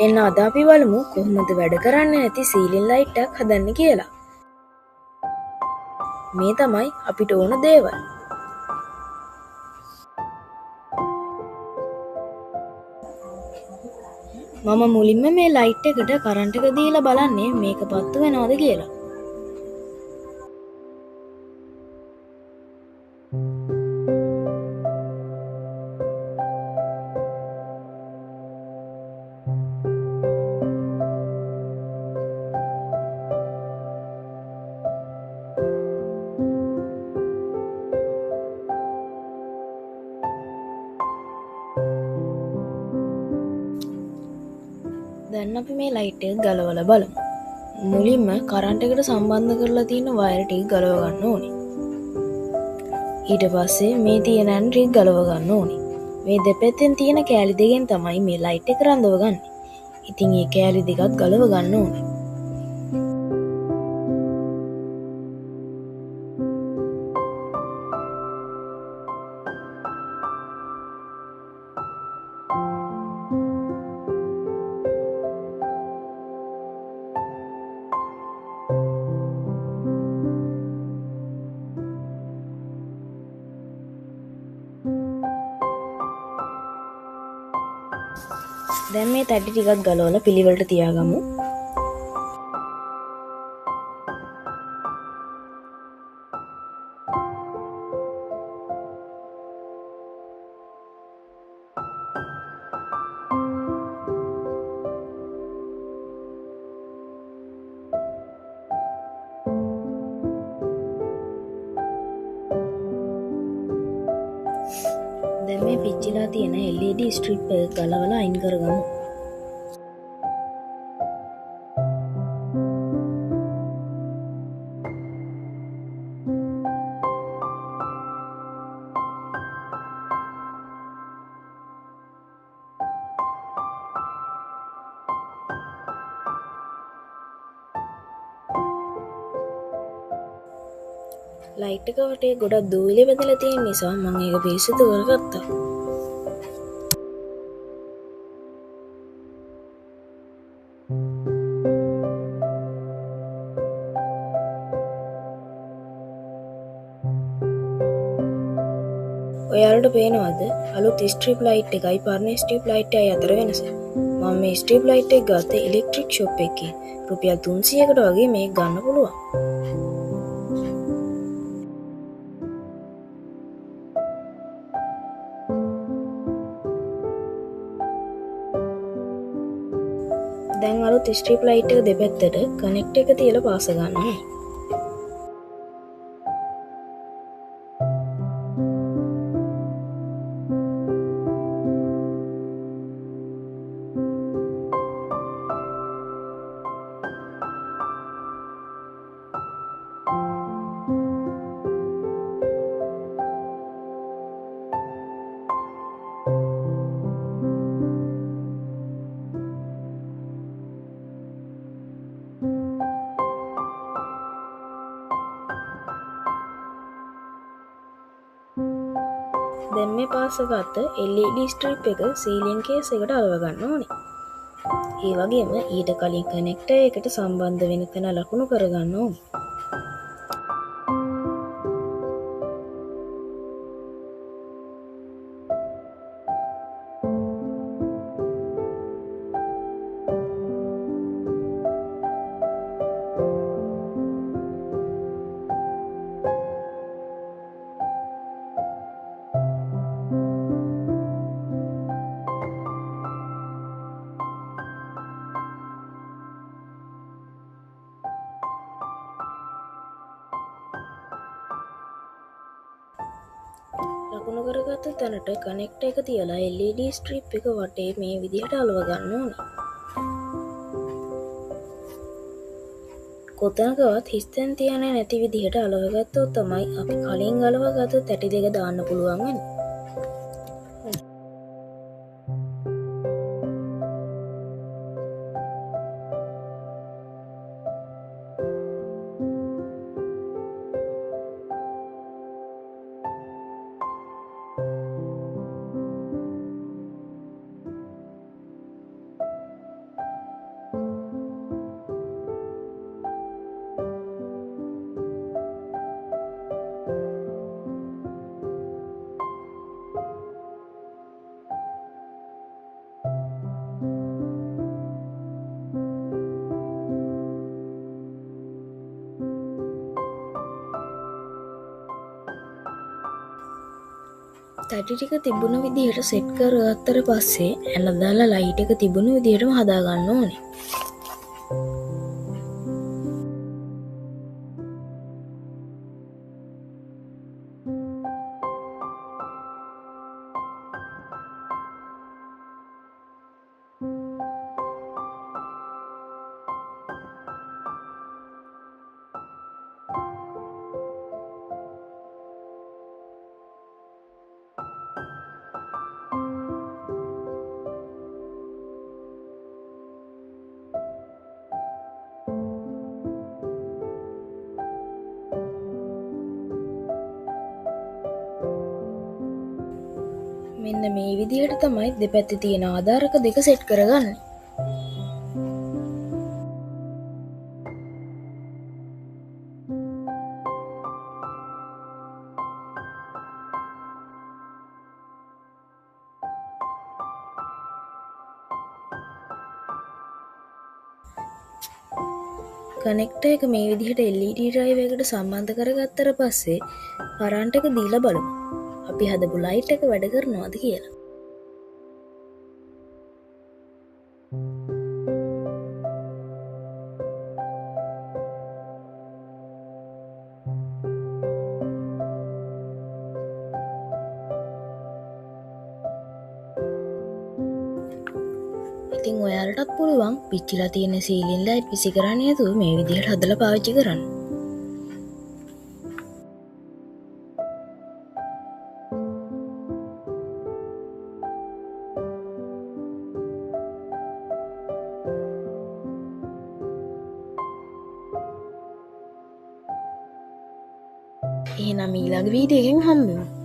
එන්න අද අපි බලමු කොහොමද වැඩ කරන්න නැති සීලින් ලයිට් එකක් හදන්න කියලා. මේ තමයි අපිට ඕන දේවල්. මම මුලින්ම මේ ලයිට් එකට කරන්ට් එක දීලා බලන්නේ මේක පත්තු වෙනවද කියලා. දැන් අපි මේ ලයිට් එක ගලවලා බලමු. මුලින්ම කරන්ට් එකට සම්බන්ධ කරලා තියෙන වයර් ටික ගලව ගන්න ඕනේ. ඊට පස්සේ මේ තියෙන ඇන්ට්‍රික් ගලව ගන්න ඕනේ. මේ දෙපැත්තෙන් තියෙන කෑලි දෙකෙන් තමයි මේ ලයිට් එක රඳවගන්නේ. ඉතින් මේ කෑලි දෙකත් ගලව ගන්න ඕනේ. දැන් මේ තැටි ටිකත් ගලවලා පිළිවෙලට තියාගමු. දැන් මේ පිච්චිලා තියෙන LED ස්ට්‍රිප් එක ගලවලා අයින් කරගමු. ලයිට් එක වටේ ගොඩක් දූවිලි බැඳලා තියෙන නිසා මම ඒක පිරිසිදු කරගත්තා. ඔයාලට පේනවද අලුත් ස්ට්‍රිප් ලයිට් එකයි පරණ ස්ට්‍රිප් ලයිට් එකයි අතර වෙනස? මම මේ ස්ට්‍රිප් ලයිට් එක ගත්තේ ඉලෙක්ට්‍රික් ෂොප් එකේ. රුපියල් 300කට වගේ මේක ගන්න පුළුවන්. දැන් අලුත් ස්ට්‍රිප් ලයිට් එක දෙපැත්තට කනෙක්ට් එක තියලා පාස ගන්නවා. දැන් මේ පාස ගත්ත LED ස්ට්‍රිප් එක සීලින් කේස් එකට අලව ගන්න ඕනේ. ඒ වගේම ඊට කලින් කනෙක්ටර් එකට සම්බන්ධ වෙන තැන ලකුණු කරගන්න ඕනේ. ලකුණු කරගත්ත තැනට කනෙක්ටර් එක තියලා LED ස්ට්‍රිප් එක වටේ මේ විදිහට අලව ගන්න ඕනේ. කොතනකවත් හිස් තැන් තියන්නේ නැති විදිහට අලව ගත්තොත් තමයි අපි කලින් අලවගත්ත තැටි දෙක දාන්න පුළුවන් වෙන්නේ. තැටි ටික තිබුණු විදිහට සෙට් කරගත්තට පස්සේ ඇන දාලා ලයිට් එක තිබුණු විදිහටම හදාගන්න ඕනේ. මෙන්න මේ විදිහට තමයි දෙපැත්තේ තියෙන ආධාරක දෙක සෙට් කරගන්නේ. කනෙක්ටර් එක මේ විදිහට LED ඩ්‍රයිවර් එකට සම්බන්ධ කරගත්තට පස්සේ කරන්ට් එක දීලා බලමු. අපි හදපු ලයිට් එක වැඩ කරනවද කියලා. ඉතින් ඔයාලටත් පුළුවන් පිච්චිලා තියෙන සීලින් ලයිට් විසි කරන්නේ නැතුව මේ විදිහට හදලා පාවිච්චි කරන්න. එහෙනම් ඊළඟ වීඩියෝ එකෙන් හම්බෙමු.